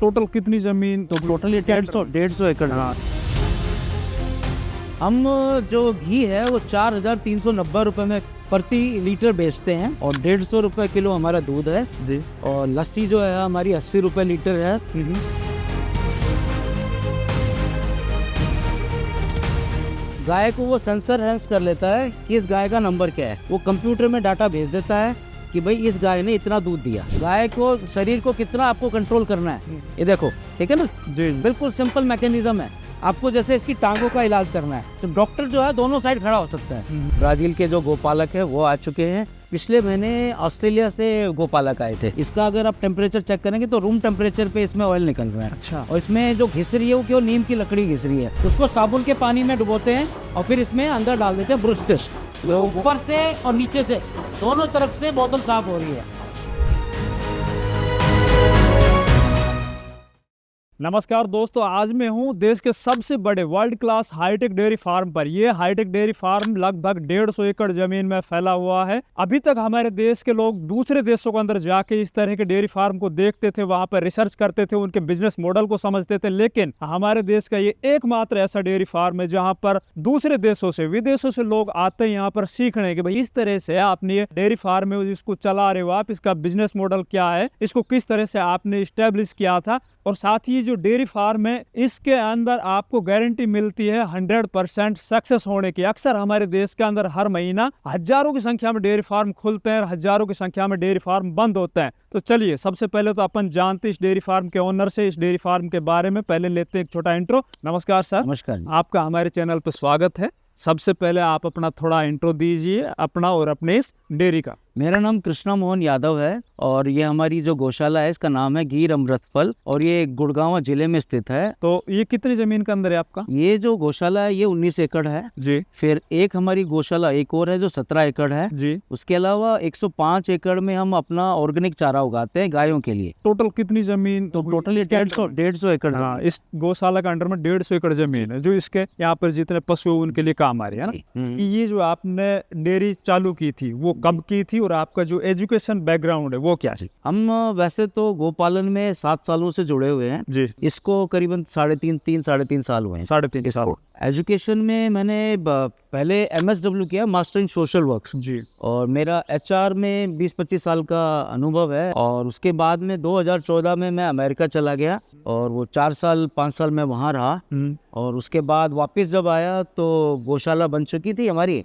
Total कितनी जमीन? तो टोटल ये 150 एकड़। हाँ। हम जो घी है वो 4,390 रुपये में प्रति लीटर बेचते हैं और 150 रुपये किलो हमारा दूध है जी। और लस्सी जो है हमारी 80 रुपये लीटर है। गाय को वो सेंसर हैंस कर लेता है कि इस गाय का नंबर क्या है, वो कंप्यूटर में डाटा भेज देता है कि भाई इस गाय ने इतना दूध दिया। गाय को शरीर को कितना आपको कंट्रोल करना है ये देखो, ठीक है ना जी। बिल्कुल सिंपल मैकेनिज्म है। आपको जैसे इसकी टांगों का इलाज करना है तो डॉक्टर जो है दोनों साइड खड़ा हो सकता है। ब्राजील के जो गोपालक है वो आ चुके हैं, पिछले महीने ऑस्ट्रेलिया से गोपालक आए थे। इसका अगर आप टेम्परेचर चेक करेंगे तो रूम टेम्परेचर पे इसमें ऑयल निकल रहा है। अच्छा। और इसमें जो घिसरी है वो क्यों नीम की लकड़ी घिसरी है, उसको साबुन के पानी में डुबोते हैं और फिर इसमें अंदर डाल देते हैं ब्रुश टिश। ऊपर से और नीचे से दोनों तरफ से बोतल साफ हो रही है। नमस्कार दोस्तों, आज मैं हूं देश के सबसे बड़े world class high tech dairy farm पर। यह हाईटेक डेयरी फार्म लगभग 150 एकड़ जमीन में फैला हुआ है। अभी तक हमारे देश के लोग दूसरे देशों के अंदर जाके इस तरह के डेयरी फार्म को देखते थे, वहां पर रिसर्च करते थे, उनके बिजनेस मॉडल को समझते थे, लेकिन हमारे देश का ये एकमात्र ऐसा डेयरी फार्म है जहां पर दूसरे देशों से, विदेशों से लोग आते हैं यहाँ पर सीखने के भाई इस तरह से आपने ये डेयरी फार्म है इसको चला रहे हो आप, इसका बिजनेस मॉडल क्या है, इसको किस तरह से आपने स्टैब्लिश किया था। और साथ ही जो डेयरी फार्म है इसके अंदर आपको गारंटी मिलती है 100% सक्सेस होने की। अक्सर हमारे देश के अंदर हर महीना हजारों की संख्या में डेयरी फार्म खुलते हैं और हजारों की संख्या में डेयरी फार्म बंद होते हैं। तो चलिए सबसे पहले तो अपन जानते हैं इस डेयरी फार्म के ओनर से, इस डेयरी फार्म के बारे में पहले लेते हैं एक छोटा इंट्रो। नमस्कार सर। नमस्कार। आपका हमारे चैनल पर स्वागत है। सबसे पहले आप अपना थोड़ा इंट्रो दीजिए अपना और अपने इस डेयरी का। मेरा नाम कृष्णा मोहन यादव है और ये हमारी जो गौशाला है इसका नाम है गीर अमृतफल और ये गुड़गांव जिले में स्थित है। तो ये कितनी जमीन के अंदर है आपका? ये जो गौशाला है ये 19 एकड़ है जी। फिर एक हमारी गौशाला एक और है जो 17 एकड़ है जी। उसके अलावा 105 एकड़ में हम अपना ऑर्गेनिक चारा उगाते हैं गायों के लिए। टोटल कितनी जमीन? तो टोटल 150 एकड़। हाँ, इस गौशाला के अंडर में 150 एकड़ जमीन है जो इसके यहाँ पर जितने पशु उनके लिए काम आ रही है ना। कि ये जो आपने डेयरी चालू की थी वो कब की थी और आपका जो एजुकेशन बैकग्राउंड है वो क्या है? हम वैसे तो गोपालन में 7 सालों से जुड़े हुए हैं जी। इसको करीबन 3.5 साल हुए हैं। 3.5 साल। एजुकेशन में मैंने पहले MSW किया, मास्टर इन सोशल वर्क जी। और मेरा HR में 20-25 साल का अनुभव है। और उसके बाद में 2014 में मैं अमेरिका चला गया और वो 5 साल मैं वहाँ रहा। और उसके बाद वापस जब आया तो गौशाला बन चुकी थी हमारी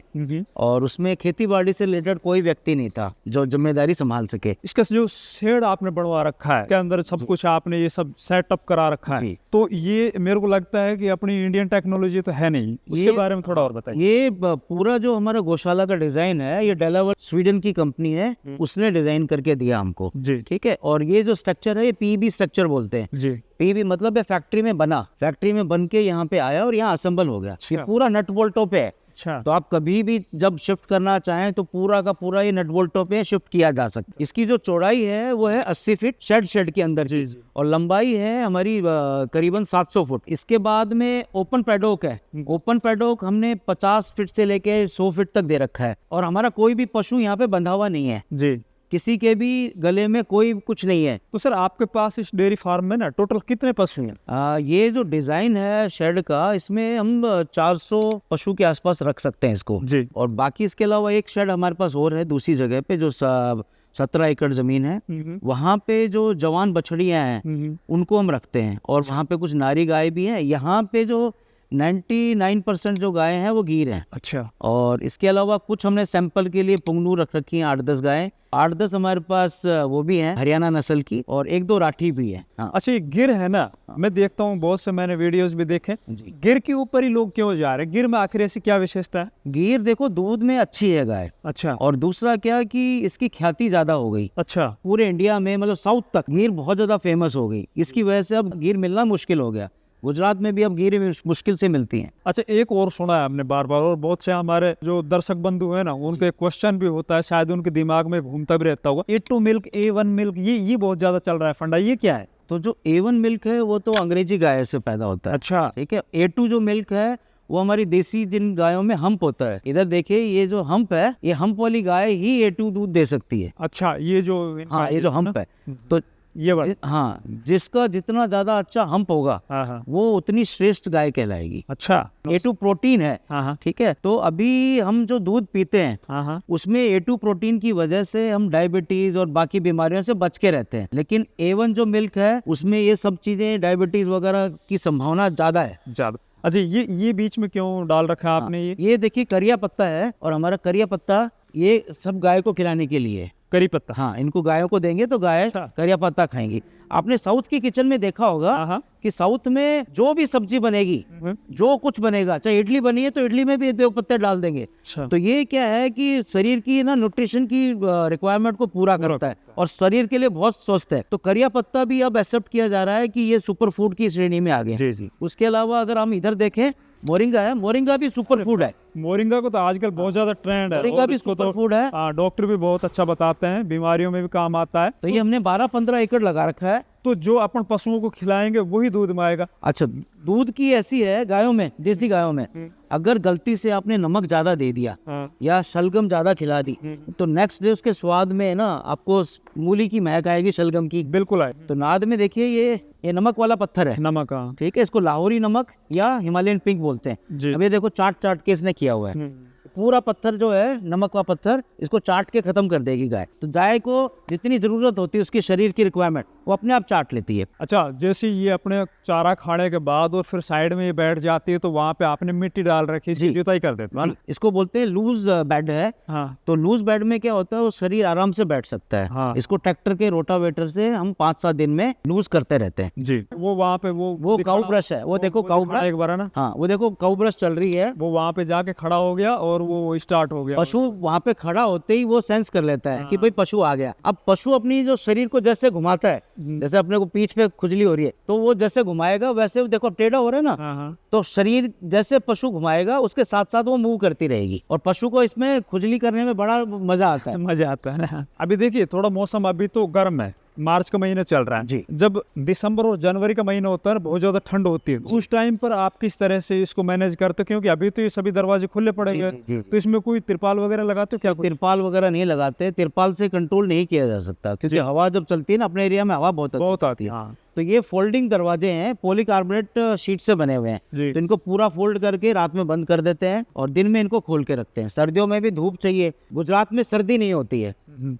और उसमें खेती बाड़ी से रिलेटेड कोई व्यक्ति नहीं था जो जिम्मेदारी संभाल सके। इसका जो शेड आपने बढ़वा रखा है के अंदर सब कुछ आपने ये सब सेटअप करा रखा है, तो ये मेरे को लगता है कि अपनी इंडियन टेक्नोलॉजी तो है नहीं, उसके बारे में थोड़ा और बताइए। ये पूरा जो हमारा गौशाला का डिजाइन है ये डेलावेयर स्वीडन की कंपनी है, उसने डिजाइन करके दिया हमको जी। ठीक है। और ये जो स्ट्रक्चर है ये PEB स्ट्रक्चर बोलते हैं जी। PEB मतलब फैक्ट्री में बना, फैक्ट्री में बन के यहाँ पे आया और यहाँ असेंबल हो गया। ये पूरा नट बोल्टों पे है। अच्छा। तो आप कभी भी जब शिफ्ट करना चाहें तो पूरा का पूरा ये नट बोल्टों पे शिफ्ट किया जा सकता है। इसकी जो चौड़ाई है वो है 80 फीट शेड के अंदर जी। और लंबाई है हमारी करीबन 700 फुट। इसके बाद में ओपन पैडोक है। ओपन पैडोक हमने 50 फीट से लेके 100 फीट तक दे रखा है और हमारा कोई भी पशु यहाँ पे बंधा हुआ नहीं है जी। किसी के भी गले में कोई कुछ नहीं है। तो सर आपके पास इस डेयरी फार्म में ना टोटल कितने पशु हैं? ये जो डिजाइन है शेड का इसमें हम 400 पशु के आसपास रख सकते हैं इसको जी। और बाकी इसके अलावा एक शेड हमारे पास और है दूसरी जगह पे जो 17 एकड़ जमीन है, वहाँ पे जो जवान बछड़ियां हैं उनको हम रखते हैं और वहाँ पे कुछ नारी गाय भी हैं। यहाँ पे जो 99% जो गायें हैं वो गीर हैं। अच्छा। और इसके अलावा कुछ हमने सैंपल के लिए पुंगनू रख रखी हैं 8-10 गायें। 8-10 हमारे पास वो भी हैं हरियाणा नस्ल की और 1-2 राठी भी है। हाँ। अच्छा, ये गिर है ना, मैं देखता हूँ बहुत से, मैंने वीडियोस भी देखे, गिर के ऊपर ही लोग क्यों जा रहे हैं? गिर में आखिर ऐसी क्या विशेषता है? गिर देखो दूध में अच्छी है गाय। अच्छा। और दूसरा क्या कि इसकी ख्याति ज्यादा हो गई। अच्छा। पूरे इंडिया में मतलब साउथ तक गिर बहुत ज्यादा फेमस हो गई। इसकी वजह से अब गिर मिलना मुश्किल हो गया। गुजरात में भी अब गिर मुश्किल से मिलती हैं। अच्छा, एक और सुना है हमने बार बार और बहुत से हमारे जो दर्शक बंधु है ना उनके क्वेश्चन भी होता है, शायद उनके दिमाग में घूमता भी रहता होगा, A2 मिल्क, A1 मिल्क, ये बहुत ज्यादा चल रहा है फंडा, ये क्या है? तो जो A1 मिल्क है वो तो अंग्रेजी गाय से पैदा होता है। अच्छा। ठीक है। A2 जो मिल्क है वो हमारी देसी जिन गायों में हम्प होता है। इधर देखिए ये जो हम्प है, ये हम्प वाली गाय ही A2 दूध दे सकती है। अच्छा, ये जो हाँ, ये जो हम्प है। तो ये बात। हाँ, जिसका जितना ज्यादा अच्छा हम्प होगा हाँ हाँ। वो उतनी श्रेष्ठ गाय कहलाएगी। अच्छा। A2 प्रोटीन है। हाँ हाँ। ठीक है, तो अभी हम जो दूध पीते हैं हाँ हाँ। उसमें A2 प्रोटीन की वजह से हम डायबिटीज और बाकी बीमारियों से बच के रहते हैं, लेकिन A1 जो मिल्क है उसमें ये सब चीजें डायबिटीज वगैरह की संभावना ज्यादा है। ज्यादा। अच्छा, ये बीच में क्यों डाल रखा है आपने? ये देखिए करिया पत्ता है, और हमारा करिया पत्ता ये सब गाय को खिलाने के लिए है। करी पत्ता। हाँ, इनको गायों को देंगे तो गाय अच्छा। करिया पत्ता खाएंगी। आपने साउथ की किचन में देखा होगा हाँ हाँ। कि साउथ में जो भी सब्जी बनेगी, जो कुछ बनेगा, चाहे इडली बनी है तो इडली में भी दो पत्ते डाल देंगे। अच्छा। तो ये क्या है कि शरीर की ना न्यूट्रिशन की रिक्वायरमेंट को पूरा करता है और शरीर के लिए बहुत स्वस्थ है। तो करिया पत्ता भी अब एक्सेप्ट किया जा रहा है कि ये सुपर फूड की श्रेणी में आ गया। जी जी। उसके अलावा अगर हम इधर देखें, मोरिंगा है, मोरिंगा भी सुपर फूड है। मोरिंगा को तो आजकल बहुत ज्यादा ट्रेंड है, मोरिंगा और भी इसको सुपर तो फूड है। डॉक्टर भी बहुत अच्छा बताते हैं, बीमारियों में भी काम आता है। तो ये हमने 12-15 एकड़ लगा रखा है। तो जो अपन पशुओं को खिलाएंगे वही दूध में आएगा। अच्छा, दूध की ऐसी है गायों में, देसी गायों में अगर गलती से आपने नमक ज्यादा दे दिया या शलगम ज्यादा खिला दी तो नेक्स्ट डे उसके स्वाद में ना आपको मूली की महक आएगी, शलगम की। बिल्कुल आए। तो नाद में देखिए ये नमक वाला पत्थर है। नमक। हाँ। ठीक है, इसको लाहौरी नमक या हिमालयन पिंक बोलते हैं। जी। अब ये देखो चाट चाट के इसने किया हुआ है। पूरा पत्थर जो है, नमक का पत्थर, इसको चाट के खत्म कर देगी गाय। तो गाय को जितनी जरूरत होती है उसकी शरीर की रिक्वायरमेंट वो अपने आप चाट लेती है। अच्छा, जैसे ये अपने चारा खाने के बाद और फिर साइड में ये बैठ जाती है, तो वहाँ पे आपने मिट्टी डाल रखी है, इसकी जुताई कर देते हैं। इसको बोलते हैं लूज बेड है। हाँ। तो लूज बेड में क्या होता है, वो शरीर आराम से बैठ सकता है। हाँ। इसको ट्रैक्टर के रोटावेटर से हम 5-7 दिन में लूज करते रहते हैं। जी। वो वहाँ पे वो काउ ब्रश है, वो देखो काउ ब्रश एक बार है ना। हाँ, वो देखो काउ ब्रश चल रही है। वो वहाँ पे जाके खड़ा हो गया और वो स्टार्ट हो गया। पशु वहाँ पे खड़ा होते ही वो सेंस कर लेता है कि भाई पशु आ गया। अब पशु अपनी जो शरीर को जैसे घुमाता है, जैसे अपने को पीठ पे खुजली हो रही है तो वो जैसे घुमाएगा वैसे देखो टेढ़ा हो रहा है ना। हाँ हाँ। तो शरीर जैसे पशु घुमाएगा उसके साथ साथ वो मूव करती रहेगी, और पशु को इसमें खुजली करने में बड़ा मजा आता है। मजा आता है ना। अभी देखिए थोड़ा मौसम अभी तो गर्म है, मार्च का महीना चल रहा है जी। जब दिसंबर और जनवरी का महीना होता है बहुत ज्यादा ठंड होती है, उस टाइम पर आप किस तरह से इसको मैनेज करते हो? क्योंकि अभी तो ये सभी दरवाजे खुले पड़ेंगे, तो इसमें कोई तिरपाल वगैरह लगाते हो क्या? तिरपाल वगैरह नहीं लगाते, तिरपाल से कंट्रोल नहीं किया जा सकता क्योंकि हवा जब चलती है ना, अपने एरिया में हवा बहुत आती है। हाँ। तो ये फोल्डिंग दरवाजे हैं, पॉलीकार्बोनेट शीट से बने हुए हैं। तो इनको पूरा फोल्ड करके रात में बंद कर देते हैं और दिन में इनको खोल के रखते हैं। सर्दियों में भी धूप चाहिए, गुजरात में सर्दी नहीं होती है,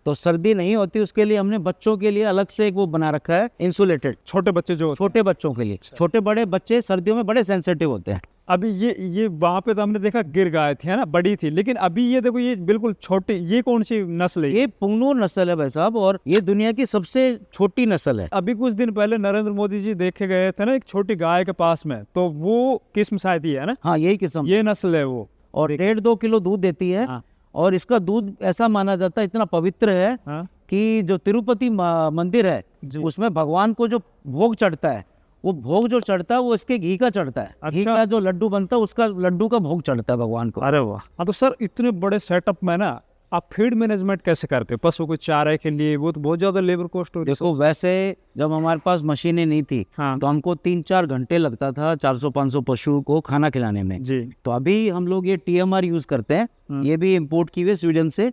तो सर्दी नहीं होती उसके लिए हमने बच्चों के लिए अलग से एक वो बना रखा है, इंसुलेटेड। छोटे बच्चे जो छोटे बच्चों के लिए, छोटे बड़े बच्चे सर्दियों में बड़े सेंसिटिव होते हैं। अभी ये वहां पे तो हमने देखा गिर गाय थी, है ना, बड़ी थी, लेकिन अभी ये देखो ये बिल्कुल छोटी, ये कौन सी नस्ल है? ये पुंगनूर नस्ल है भाई साहब, और ये दुनिया की सबसे छोटी नस्ल है। अभी कुछ दिन पहले नरेंद्र मोदी जी देखे गए थे ना एक छोटी गाय के पास में, तो वो किस्म शायद ही है ना? हाँ, यही किस्म, ये नस्ल है वो, और 1.5-2 किलो दूध देती है। हाँ। और इसका दूध ऐसा माना जाता है इतना पवित्र है। हाँ। कि जो तिरुपति मंदिर है उसमें भगवान को जो भोग चढ़ता है, वो भोग जो चढ़ता है वो इसके घी का चढ़ता है। अच्छा। घी का जो लड्डू बनता है उसका लड्डू का भोग चढ़ता है भगवान को। अरे वाह। हाँ, तो सर इतने बड़े सेटअप में ना आप फीड मैनेजमेंट कैसे करते हो पशु को चारे के लिए? वो तो बहुत ज्यादा लेबर कॉस्ट हो रही है। देखो, वैसे जब हमारे पास मशीनें नहीं थी तो हमको 3-4 घंटे लगता था 400-500 पशु को खाना खिलाने में। जी। तो अभी हम लोग ये TMR यूज करते हैं, ये भी इंपोर्ट की हुई स्वीडन से।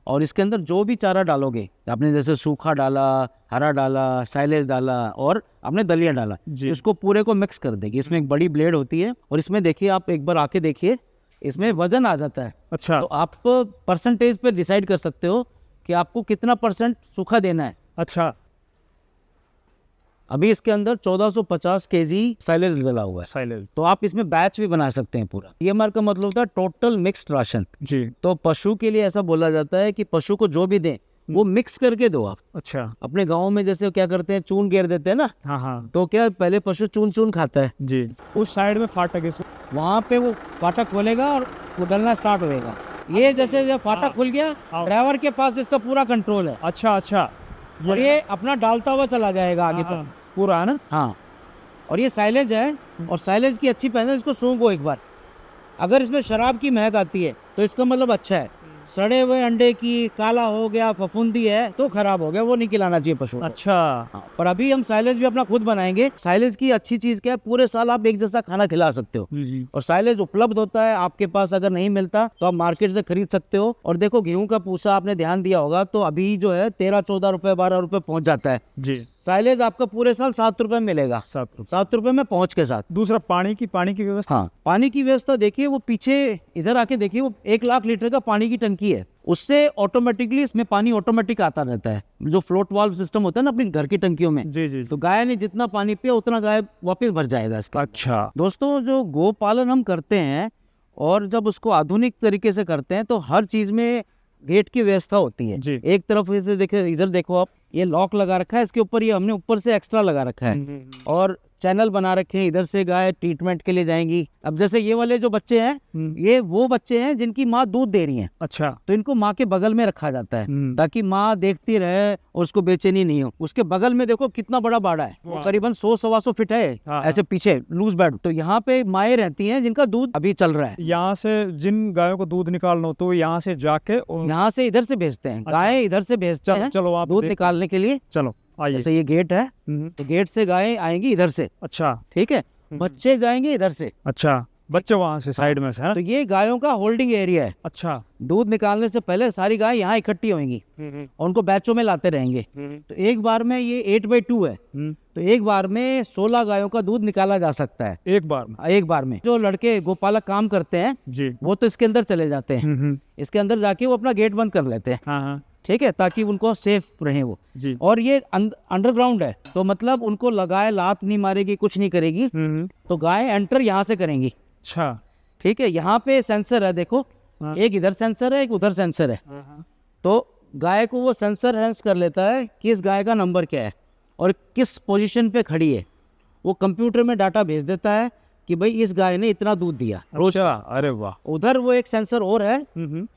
और इसके अंदर जो भी चारा डालोगे, आपने जैसे सूखा डाला, हरा डाला, साइलेज डाला और आपने दलिया डाला, इसको पूरे को मिक्स कर देगी। इसमें एक बड़ी ब्लेड होती है और इसमें देखिए, आप एक बार आके देखिए, इसमें वजन आ जाता है। अच्छा। तो आप परसेंटेज पे डिसाइड कर सकते हो कि आपको कितना % सूखा देना है। अच्छा। अभी इसके अंदर 1450 kg साइलेज डला हुआ है। साइलेज। तो आप इसमें बैच भी बना सकते हैं पूरा। TMR का मतलब होता है टोटल मिक्स्ड राशन। जी। तो पशु के लिए ऐसा बोला जाता है कि पशु को जो भी दें वो मिक्स करके दो आप। अच्छा। अपने गाँव में जैसे क्या करते हैं, चून घेर देते हैं ना। हाँ हाँ। तो क्या पहले पशु चून खाता है जी। उस साइड में फाटक है, वहाँ पे वो फाटक खोलेगा और वो डलना स्टार्ट होएगा। ये जैसे जब फाटक खुल गया, ड्राइवर के पास इसका पूरा कंट्रोल है। अच्छा अच्छा। और ये अपना डालता हुआ चला जाएगा आगे तक पूरा, है ना? हाँ। और ये साइलेज है, और साइलेज की अच्छी पहचान, इसको सूंघो एक बार। अगर इसमें शराब की महक आती है तो इसका मतलब अच्छा है। सड़े हुए अंडे की, काला हो गया, फफूंदी है तो खराब हो गया, वो नहीं खिलाना चाहिए पशु को। अच्छा। हाँ। पर अभी हम साइलेज भी अपना खुद बनाएंगे। साइलेज की अच्छी चीज क्या है, पूरे साल आप एक जैसा खाना खिला सकते हो। और साइलेज उपलब्ध होता है आपके पास, अगर नहीं मिलता तो आप मार्केट से खरीद सकते हो। और देखो, गेहूं का पूसा आपने ध्यान दिया होगा तो अभी जो है 13-14 रुपए 12 रुपए पहुंच जाता है। जी। साइलेज आपका पूरे साल 7 रुपए में मिलेगा, 7 रुपए में पहुंच के साथ। दूसरा पानी की व्यवस्था। हाँ, पानी की व्यवस्था देखिए, वो पीछे इधर आके देखिए, वो 1 लाख लीटर का पानी की टंकी है, उससे ऑटोमेटिकली इसमें पानी ऑटोमेटिक आता रहता है, जो फ्लोट वाल्व सिस्टम होता है ना अपनी घर की टंकियों में। जी जी। तो गाय ने जितना पानी पिया उतना गाय वापस भर जाएगा इसका। अच्छा दोस्तों, जो गो पालन हम करते हैं और जब उसको आधुनिक तरीके से करते हैं तो हर चीज में गेट की व्यवस्था होती है जी। एक तरफ इसे देखिए, इधर देखो आप, ये लॉक लगा रखा है इसके ऊपर, ये हमने ऊपर से एक्स्ट्रा लगा रखा है और चैनल बना रखे हैं, इधर से गाय ट्रीटमेंट के लिए जाएंगी। अब जैसे ये वाले जो बच्चे हैं, ये वो बच्चे हैं जिनकी माँ दूध दे रही है, अच्छा। तो इनको माँ के बगल में रखा जाता है ताकि माँ देखती रहे और उसको बेचैनी नहीं हो। उसके बगल में देखो कितना बड़ा बाड़ा है, वो करीबन 100-125 फीट है। हाँ। ऐसे पीछे लूज बेड, तो यहाँ पे माएँ रहती हैं जिनका दूध अभी चल रहा है। यहाँ से जिन गायों को दूध निकालना हो तो यहाँ से जाके यहाँ से इधर से भेजते हैं, गाय इधर से भेजते हैं चलो आप दूध निकालने के लिए। चलो आइए। जैसे ये गेट है, तो गेट से गाय आएंगी इधर से, अच्छा ठीक है, बच्चे जाएंगे इधर से, अच्छा, बच्चे वहाँ से साइड में से है। तो ये गायों का होल्डिंग एरिया है। अच्छा। दूध निकालने से पहले सारी गाय यहाँ इकट्ठी होंगी और उनको बैचों में लाते रहेंगे। तो एक बार में ये 8/2 है, तो एक बार में 16 गायों का दूध निकाला जा सकता है एक बार में। जो लड़के गोपालक काम करते हैं जी, वो तो इसके अंदर चले जाते हैं, इसके अंदर जाके वो अपना गेट बंद कर लेते हैं, हाँ, ठीक है, ताकि उनको सेफ रहे वो जी। और ये अंडरग्राउंड है, तो मतलब उनको लगाए लात नहीं मारेगी, कुछ नहीं करेगी, तो गाय एंटर यहाँ से करेंगी। अच्छा, ठीक है, यहाँ पे सेंसर है, देखो, एक इधर सेंसर है, एक उधर सेंसर है, तो गाय को वो सेंसर सेंस कर लेता है कि इस गाय का नंबर क्या है और किस पोजीशन पे खड़ी है। वो कंप्यूटर में डाटा भेज देता है कि भाई इस गाय ने इतना दूध दिया रोज। अरे वाह। उधर वो एक सेंसर और है,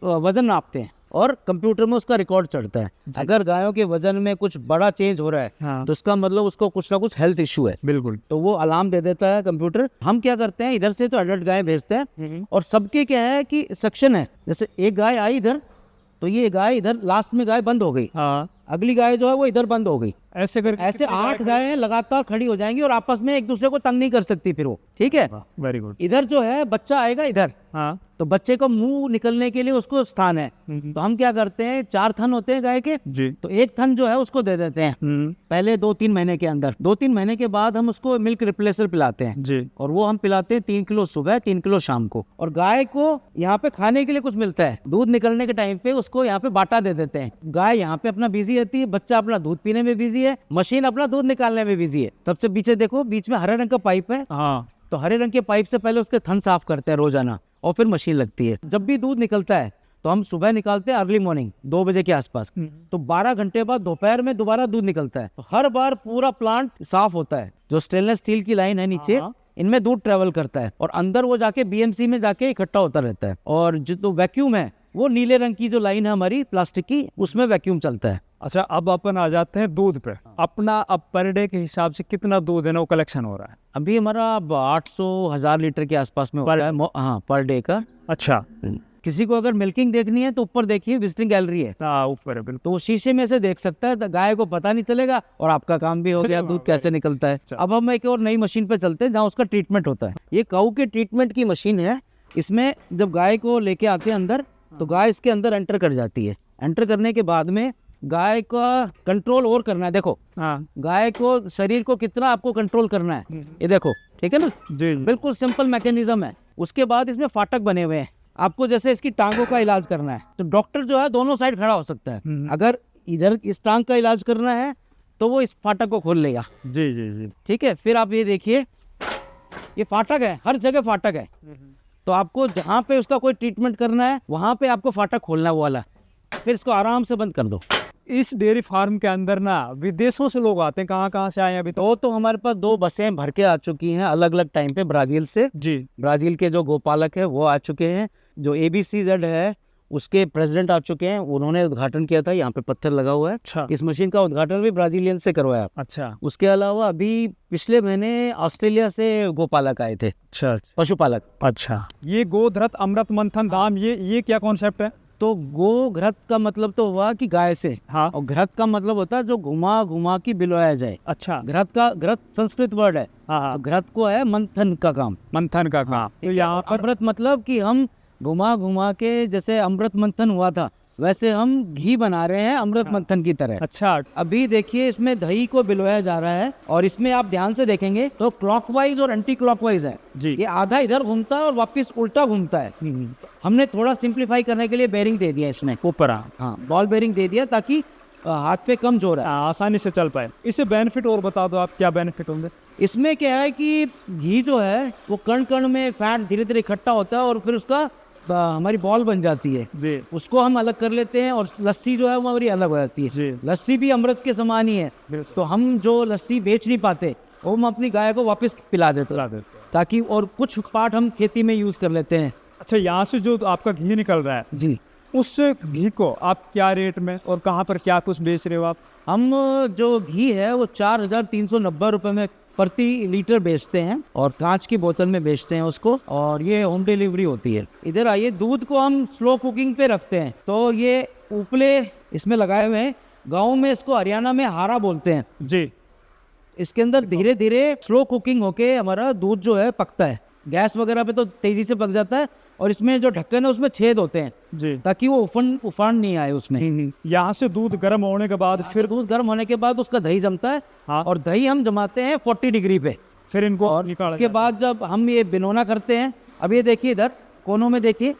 वजन नापते हैं और कंप्यूटर में उसका रिकॉर्ड चढ़ता है। अगर गायों के वजन में कुछ बड़ा चेंज हो रहा है, हाँ। तो उसका मतलब उसको कुछ ना कुछ हेल्थ इश्यू है, बिल्कुल। तो वो अलार्म दे देता है कंप्यूटर। हम क्या करते हैं, इधर से तो एडल्ट गाय भेजते हैं और सबके क्या है कि सेक्शन है, जैसे एक गाय आई इधर, तो ये गाय इधर लास्ट में गाय बंद हो गई, हाँ। अगली गाय जो है वो इधर बंद हो गई, ऐसे करके ऐसे 8 गायें लगातार खड़ी हो जाएंगी और आपस में एक दूसरे को तंग नहीं कर सकती फिर वो, ठीक है। Very good. इधर जो है बच्चा आएगा इधर, हाँ, तो बच्चे को मुंह निकलने के लिए उसको स्थान है, तो हम क्या करते हैं, 4 थन होते हैं गाय के, जी। तो एक थन जो है उसको दे देते हैं पहले 2-3 महीने के अंदर। 2-3 महीने के बाद हम उसको मिल्क रिप्लेसर पिलाते हैं जी, और वो हम पिलाते हैं 3 किलो सुबह, 3 किलो शाम को। और गाय को यहाँ पे खाने के लिए कुछ मिलता है, दूध निकलने के टाइम पे उसको यहाँ पे बाटा दे देते हैं। गाय यहाँ पे अपना बिजी रहती है, बच्चा अपना दूध पीने में बिजी है, मशीन अपना दूध निकालने में बिजी है। सबसे पीछे देखो, बीच में हरे रंग का पाइप है, हाँ, तो हरे रंग के पाइप से पहले उसके थन साफ करते हैं रोजाना और फिर मशीन लगती है। जब भी दूध निकलता है तो हम सुबह निकालते हैं अर्ली मॉर्निंग 2 बजे के आसपास, तो 12 घंटे बाद दोपहर में दोबारा दूध निकलता है। तो हर बार पूरा प्लांट साफ होता है। जो स्टेनलेस स्टील की लाइन है नीचे, इनमें दूध ट्रेवल करता है और अंदर वो जाके बीएमसी में जाके इकट्ठा होता रहता है। और जो वैक्यूम है वो नीले रंग की जो लाइन है हमारी प्लास्टिक की, उसमें वैक्यूम चलता है। अच्छा, अब अपन आ जाते हैं दूध पे। अपना अब पर डे के हिसाब से कितना दूध है ना वो कलेक्शन हो रहा है? अभी हमारा 800-1000 लीटर के आसपास में होता है, हाँ, पर डे का। अच्छा, किसी को अगर मिल्किंग देखनी है तो ऊपर देखिए, विजिटिंग गैलरी है, हाँ, ऊपर है बिल्कुल। तो वो शीशे में से देख सकता है, तो गाय को पता नहीं चलेगा और आपका काम भी हो गया, दूध कैसे निकलता है। अब हम एक और नई मशीन पे चलते हैं जहाँ उसका ट्रीटमेंट होता है। ये काऊ के ट्रीटमेंट की मशीन है। इसमें जब गाय को लेके आते हैं अंदर, तो गाय इसके अंदर एंटर कर जाती है। एंटर करने के बाद में गाय का कंट्रोल और करना है। देखो, हाँ, गाय को, शरीर को कितना आपको कंट्रोल करना है, ये देखो, ठीक है ना जी, बिल्कुल सिंपल मैकेनिज्म है। उसके बाद इसमें फाटक बने हुए हैं, आपको जैसे इसकी टांगों का इलाज करना है तो डॉक्टर जो है दोनों साइड खड़ा हो सकता है। अगर इधर इस टांग का इलाज करना है तो वो इस फाटक को खोल लेगा, जी जी जी, ठीक है। फिर आप ये देखिए, ये फाटक है, हर जगह फाटक है, तो आपको जहाँ पे उसका कोई ट्रीटमेंट करना है वहाँ पे आपको फाटक खोलना है वो वाला, फिर इसको आराम से बंद कर दो। इस डेयरी फार्म के अंदर ना विदेशों से लोग आते हैं, कहाँ से आए हैं अभी? तो हमारे पास 2 बसें भर के आ चुकी हैं अलग अलग टाइम पे ब्राजील से। जी, ब्राजील के जो गोपालक है वो आ चुके हैं। जो ABCZ है उसके प्रेसिडेंट आ चुके हैं, उन्होंने उद्घाटन किया था, यहाँ पे पत्थर लगा हुआ है। अच्छा, इस मशीन का उद्घाटन भी ब्राजीलियन से करवाया। अच्छा, उसके अलावा अभी पिछले महीने ऑस्ट्रेलिया से गोपालक आए थे, अच्छा, पशुपालक। अच्छा। ये गोधरत अमृत मंथन धाम, ये क्या कॉन्सेप्ट है? तो गो घृत का मतलब तो हुआ कि गाय से, हाँ, और घृत का मतलब होता है जो घुमा घुमा की बिलवाया जाए। अच्छा, घृत संस्कृत वर्ड है, हाँ, तो घृत को है मंथन का काम, मंथन का काम। तो यहाँ पर अमृत मतलब कि हम घुमा घुमा के जैसे अमृत मंथन हुआ था वैसे हम घी बना रहे हैं अमृत मंथन की तरह। अच्छा। अभी देखिए इसमें दही को भिगोया जा रहा है और इसमें आप ध्यान से देखेंगे तो क्लॉकवाइज और एंटी क्लॉकवाइज है जी। ये आधा इधर घूमता है और वापस उल्टा घूमता है। हमने थोड़ा सिंप्लीफाई करने के लिए बेरिंग दे दिया इसमें ऊपर। हाँ बॉल बेरिंग दे दिया ताकि हाथ पे कम जोर है, आसानी से चल पाए। इससे बेनिफिट और बता दो आप, क्या बेनिफिट होंगे? इसमें क्या है कि घी जो है वो कण कण में फैट धीरे धीरे इकट्ठा होता है और फिर उसका हमारी बॉल बन जाती है जी। उसको हम अलग कर लेते हैं और लस्सी जो है वो हमारी अलग हो जाती है जी। लस्सी भी अमृत के समान ही है। तो हम जो लस्सी बेच नहीं पाते वो हम अपनी गाय को वापस पिला देते ताकि, और कुछ पार्ट हम खेती में यूज कर लेते हैं। अच्छा, यहाँ से जो आपका घी निकल रहा है जी, उस घी को आप क्या रेट में और कहाँ पर क्या कुछ बेच रहे हो आप? हम जो घी है वो 4,390 रुपये में प्रति लीटर बेचते हैं और कांच की बोतल में बेचते हैं उसको, और ये होम डिलीवरी होती है। इधर आइए, दूध को हम स्लो कुकिंग पे रखते हैं तो ये उपले इसमें लगाए हुए हैं। गाँव में इसको हरियाणा में हारा बोलते हैं जी। इसके अंदर धीरे धीरे स्लो कुकिंग होके हमारा दूध जो है पकता है। गैस वगैरह पे तो तेजी से पक जाता है और इसमें जो ढक्कन है उसमें छेद होते हैं जी, ताकि वो उफान नहीं आए उसमें। यहाँ से दूध गर्म होने के बाद फिर दूध गर्म होने के बाद उसका दही जमता है। हाँ। और दही हम जमाते हैं 40 डिग्री पे। फिर इनको और निकाल उसके बाद जब हम ये बिनोना करते हैं, अब ये देखिए इधर कोनों में, देखिए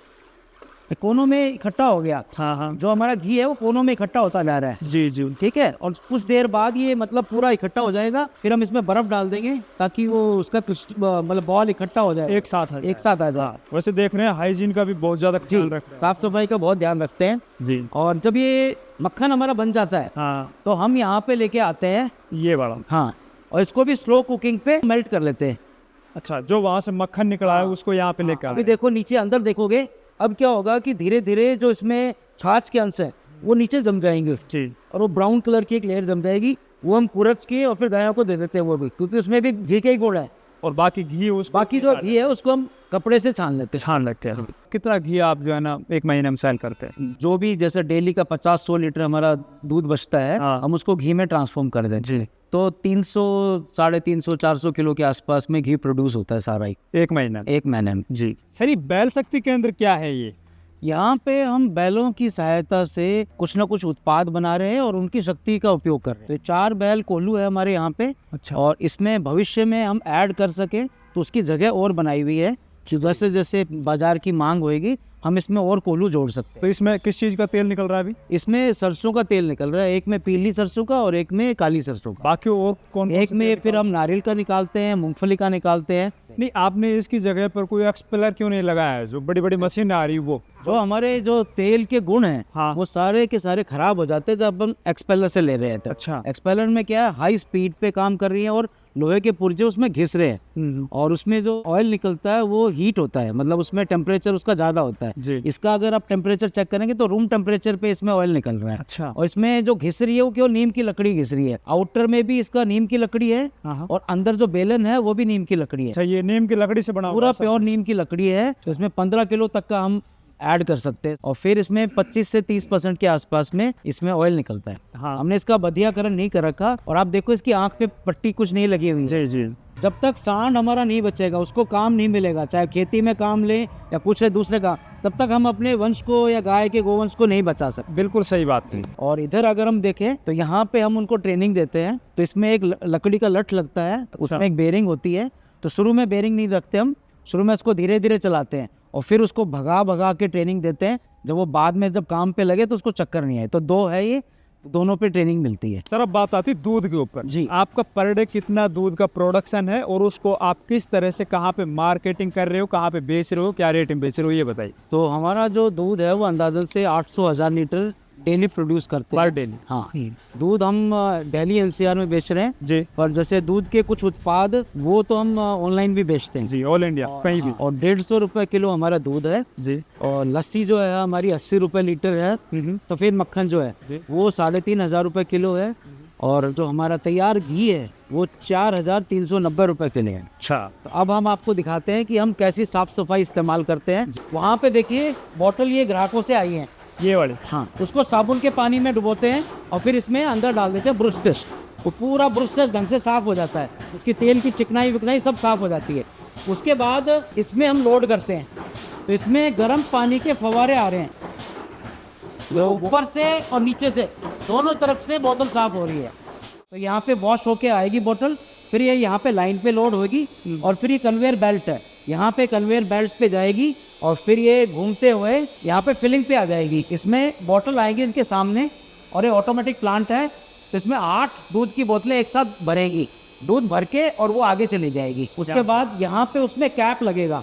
कोनों में इकट्ठा हो गया। हाँ हाँ जो हमारा घी है वो कोनों में इकट्ठा होता जा रहा है। जी जी। ठीक है, और कुछ देर बाद ये मतलब पूरा इकट्ठा हो जाएगा। फिर हम इसमें बर्फ डाल देंगे ताकि वो उसका मतलब बॉल इकट्ठा हो जाए, एक साथ आ जाए। वैसे देख रहे हैं हाइजीन का भी बहुत ज्यादा ख्याल रख रहे हैं। साफ सफाई का बहुत ध्यान रखते हैं जी। और जब ये मक्खन हमारा बन जाता है हाँ, तो हम यहाँ पे लेके आते हैं ये बड़ा। हाँ, और इसको भी स्लो कुकिंग पे मेल्ट कर लेते हैं। अच्छा, जो वहाँ से मक्खन निकला है उसको यहाँ पे लेकर अभी देखो नीचे अंदर देखोगे, अब क्या होगा कि धीरे धीरे जो इसमें छाछ के अंश है वो नीचे जम जाएंगे जी, और वो ब्राउन कलर की एक लेयर जम जाएगी। वो हम कुरच के और फिर गायों को दे देते हैं वो भी, क्योंकि उसमें भी घी का ही गुण है। और बाकी घी बाकी जो घी है उसको हम कपड़े से छान लेते हैं। छान लगते हैं। कितना घी आप जो है ना एक महीने में सेल करते हैं? जो भी जैसे डेली का 50-100 लीटर हमारा दूध बचता है, हाँ। हम उसको घी में ट्रांसफॉर्म कर देते हैं। तो 300, 350, 400 किलो के आसपास में घी प्रोड्यूस होता है सारा ही एक महीने में। जी। सर, ये बैल शक्ति केंद्र क्या है? ये यहाँ पे हम बैलों की सहायता से कुछ ना कुछ उत्पाद बना रहे हैं और उनकी शक्ति का उपयोग कर रहे हैं। तो 4 बैल कोल्हू है हमारे यहाँ पे। अच्छा। और इसमें भविष्य में हम ऐड कर सके तो उसकी जगह और बनाई हुई है। जैसे जैसे बाजार की मांग होगी हम इसमें और कोल्हू जोड़ सकते हैं। तो इसमें किस चीज का तेल निकल रहा है अभी? इसमें सरसों का तेल निकल रहा है, एक में पीली सरसों का और एक में काली सरसों का। बाकी और कौन? एक में फिर हम नारियल का निकालते हैं, मूंगफली का निकालते हैं। नहीं, आपने इसकी जगह पर कोई एक्सपेलर क्यों नहीं लगाया है? जो बड़ी बड़ी मशीन आ रही है वो जो हमारे जो तेल के गुण हैं, हाँ। वो सारे के सारे खराब हो जाते हैं जब हम एक्सपेलर से ले रहे थे। अच्छा। एक्सपेलर में क्या है, हाई स्पीड पे काम कर रही है और लोहे के पुर्जे उसमें घिस रहे हैं और उसमें जो ऑयल निकलता है वो हीट होता है, मतलब उसमें टेम्परेचर उसका ज्यादा होता है जी। इसका अगर आप टेम्परेचर चेक करेंगे तो रूम टेम्परेचर पे इसमें ऑयल निकल रहा है। अच्छा। और इसमें जो घिस रही है वो केवल नीम की लकड़ी घिस रही है। आउटर में भी इसका नीम की लकड़ी है हाँ। और अंदर जो बेलन है वो भी नीम की लकड़ी है। अच्छा, ये नीम की लकड़ी से बना हुआ पूरा है सब? प्योर नीम की लकड़ी है। तो इसमें 15 किलो तक का हम ऐड कर सकते हैं और फिर इसमें 25 से 30% के आसपास में इसमें ऑयल निकलता है। हाँ। हमने इसका बधियाकरण नहीं कर रखा और आप देखो इसकी आंख पे पट्टी कुछ नहीं लगी हुई है। जी जी। जब तक सांड हमारा नहीं बचेगा, उसको काम नहीं मिलेगा, चाहे खेती में काम ले या कुछ है दूसरे का, तब तक हम अपने वंश को या गाय के गोवंश को नहीं बचा सकते। बिल्कुल सही बात थी। और इधर अगर हम देखें तो यहाँ पे हम उनको ट्रेनिंग देते हैं। तो इसमें एक लकड़ी का लठ लगता है, उसमें एक बेरिंग होती है। तो शुरू में बेरिंग नहीं रखते हम, शुरू में इसको धीरे धीरे चलाते हैं और फिर उसको भगा भगा के ट्रेनिंग देते हैं। जब वो बाद में जब काम पे लगे तो उसको चक्कर नहीं आए। तो 2 है ये, दोनों पे ट्रेनिंग मिलती है। सर, अब बात आती दूध के ऊपर। जी। आपका पर डे कितना दूध का प्रोडक्शन है और उसको आप किस तरह से कहाँ पे मार्केटिंग कर रहे हो, कहाँ पे बेच रहे हो, क्या रेट में बेच रहे हो, ये बताइए। तो हमारा जो दूध है वो अंदाजन से 800-1000 लीटर डेली प्रोड्यूस करते हैं। पर डेली? हाँ, दूध हम दिल्ली एनसीआर में बेच रहे हैं जी। और जैसे दूध के कुछ उत्पाद वो तो हम ऑनलाइन भी बेचते हैं जी, ऑल इंडिया कहीं भी। और 150 रुपए किलो हमारा दूध है जी। और लस्सी जो है हमारी 80 रुपए लीटर है। सफेद मक्खन जो है जी। वो 3500 रुपए किलो है और जो हमारा तैयार घी है वो 4390 रुपए किलो है। अच्छा। तो अब हम आपको दिखाते हैं कि हम कैसी साफ सफाई इस्तेमाल करते हैं। वहाँ पे देखिए बोतल ये ग्राहकों से आई है, ये वाली। हाँ, उसको साबुन के पानी में डुबोते हैं और फिर इसमें अंदर डाल देते हैं ब्रुश टेस्ट। वो पूरा ब्रुश टेस्ट ढंग से साफ हो जाता है, उसकी तेल की चिकनाई विकनाई सब साफ हो जाती है। उसके बाद इसमें हम लोड करते हैं तो इसमें गर्म पानी के फव्वारे आ रहे हैं, जो ऊपर से और नीचे से दोनों तरफ से बोतल साफ हो रही है। तो यहाँ पे वॉश होके आएगी बोतल, फिर ये यहाँ पे लाइन पे लोड होगी और फिर ये कन्वेयर बेल्ट है, यहाँ पे कन्वेयर बेल्ट पे जाएगी और फिर ये घूमते हुए यहाँ पे फिलिंग पे आ जाएगी। इसमें बोतल आएगी इनके सामने और ये ऑटोमेटिक प्लांट है, तो इसमें 8 दूध की बोतलें एक साथ भरेंगी, दूध भर के और वो आगे चली जाएगी। उसके बाद यहाँ पे उसमें कैप लगेगा,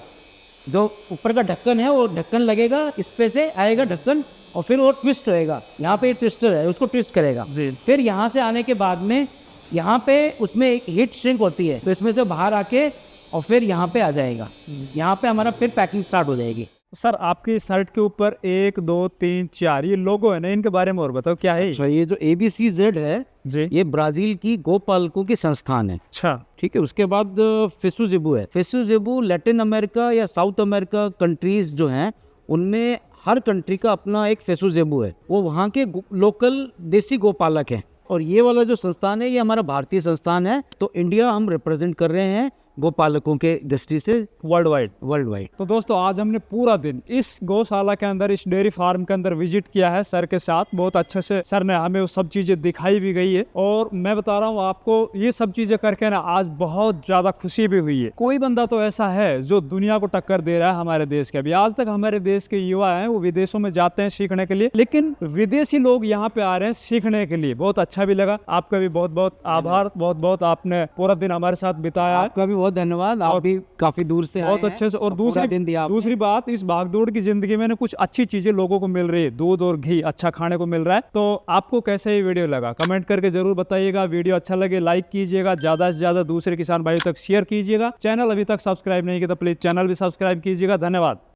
जो ऊपर का ढक्कन है वो ढक्कन लगेगा, इस पे से आएगा ढक्कन और फिर वो ट्विस्ट होएगा, यहाँ पे ट्विस्टर है उसको ट्विस्ट करेगा। फिर यहाँ से आने के बाद में यहाँ पे उसमें एक हीट श्रिंक होती है, तो इसमें से बाहर आके और फिर यहाँ पे आ जाएगा, यहाँ पे हमारा फिर पैकिंग स्टार्ट हो जाएगी। सर आपकी शर्ट के ऊपर 1 2 3 4 ये लोगो है ना, इनके बारे में और बताओ क्या है? अच्छा, ये जो ABCZ है जी, ये ब्राजील की गोपालकों की संस्थान है। अच्छा, ठीक है। उसके बाद फिसुजेबू है। फिसुजेबू लैटिन अमेरिका या साउथ अमेरिका कंट्रीज जो हैं उनमें हर कंट्री का अपना एक फिसुजेबू है, वो वहाँ के लोकल देसी गोपालक हैं। और ये वाला जो संस्थान है ये हमारा भारतीय संस्थान है, तो इंडिया हम रिप्रेजेंट कर रहे हैं गोपालकों के दृष्टि से वर्ल्ड वाइड। तो दोस्तों आज हमने पूरा दिन इस गौशाला के अंदर, इस डेयरी फार्म के अंदर विजिट किया है सर के साथ। बहुत अच्छे से सर ने हमें वो सब चीजें दिखाई भी गई है और मैं बता रहा हूँ आपको, ये सब चीजें करके ना आज बहुत ज्यादा खुशी भी हुई है। कोई बंदा तो ऐसा है जो दुनिया को टक्कर दे रहा है हमारे देश के। अभी आज तक हमारे देश के युवा हैं वो विदेशों में जाते हैं सीखने के लिए, लेकिन विदेशी लोग यहाँ पे आ रहे हैं सीखने के लिए। बहुत अच्छा भी लगा। आपका भी बहुत बहुत आभार, बहुत बहुत आपने पूरा दिन हमारे साथ बिताया। आपका भी बहुत धन्यवाद, आप भी काफी दूर से बहुत अच्छे से। और दूसरी बात, इस भागदौड़ की जिंदगी में कुछ अच्छी चीजें लोगों को मिल रही है, दूध और घी अच्छा खाने को मिल रहा है। तो आपको कैसे ये वीडियो लगा कमेंट करके जरूर बताइएगा। वीडियो अच्छा लगे लाइक कीजिएगा, ज्यादा से ज्यादा दूसरे किसान भाइयों तक शेयर कीजिएगा। चैनल अभी तक सब्सक्राइब नहीं किया तो प्लीज चैनल भी सब्सक्राइब कीजिएगा। धन्यवाद।